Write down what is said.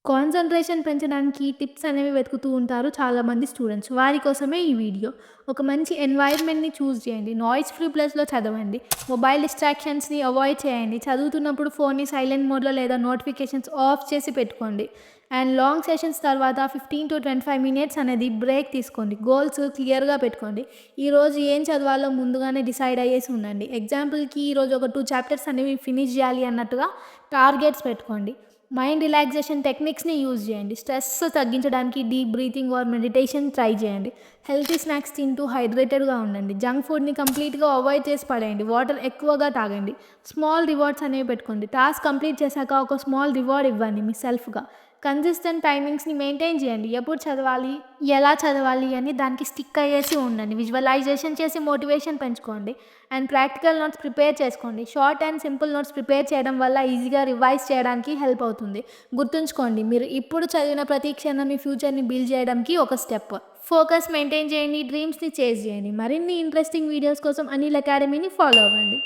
Concentration పెంచడానికి tips అనేవి వెతుకుతూ ఉంటారు చాలామంది స్టూడెంట్స్. వారి కోసమే ఈ వీడియో. ఒక మంచి ఎన్వైర్న్‌మెంట్‌ని చూజ్ చేయండి. నాయిస్ ఫ్రీ ప్లేస్‌లో చదవండి. మొబైల్ డిస్ట్రాక్షన్స్‌ని అవాయిడ్ చేయండి. చదువుతున్నప్పుడు ఫోన్‌ని సైలెంట్ మోడ్‌లో లేదా నోటిఫికేషన్స్ ఆఫ్ చేసి పెట్టుకోండి. అండ్ లాంగ్ సెషన్స్ తర్వాత 15-25 మినిట్స్ అనేది బ్రేక్ తీసుకోండి. గోల్స్ క్లియర్‌గా పెట్టుకోండి. ఈరోజు ఏం చదవాలో ముందుగానే డిసైడ్ అయ్యేసి ఉండండి. ఎగ్జాంపుల్‌కి ఈరోజు ఒక 2 చాప్టర్స్ అనేవి ఫినిష్ చేయాలి అన్నట్టుగా టార్గెట్స్ పెట్టుకోండి. మైండ్ రిలాక్సేషన్ టెక్నిక్స్‌ని యూజ్ చేయండి. స్ట్రెస్ తగ్గించడానికి deep breathing or meditation try చేయండి. హెల్తీ స్నాక్స్ తింటూ హైడ్రేటెడ్‌గా ఉండండి. జంక్ ఫుడ్‌ని కంప్లీట్‌గా అవాయిడ్ చేసి పడేయండి. వాటర్ ఎక్కువగా తాగండి. స్మాల్ రివార్డ్స్ అనేవి పెట్టుకోండి. టాస్క్ కంప్లీట్ చేశాక ఒక స్మాల్ రివార్డ్ ఇవ్వండి మీ సెల్ఫ్‌గా. కన్సిస్టెంట్ టైమింగ్స్‌ని మెయింటైన్ చేయండి. ఎప్పుడు చదవాలి, ఎలా చదవాలి అని దానికి స్టిక్ అయ్యేసి ఉండండి. విజువలైజేషన్ చేసి మోటివేషన్ పెంచుకోండి. అండ్ ప్రాక్టికల్ నోట్స్ ప్రిపేర్ చేసుకోండి. Short and simple notes prepare చేయడం వల్ల ఈజీగా రివైజ్ చేయడానికి హెల్ప్ అవుతుంది. గుర్తుంచుకోండి, మీరు ఇప్పుడు చదివిన ప్రతి క్షణం మీ ఫ్యూచర్‌ని బిల్డ్ చేయడానికి ఒక స్టెప్. ఫోకస్ మెయింటైన్ చేయండి. డ్రీమ్స్‌ని చేజ్ చేయండి. మరిన్ని ఇంట్రెస్టింగ్ వీడియోస్ కోసం అనిల్ అకాడమీని ఫాలో అవ్వండి.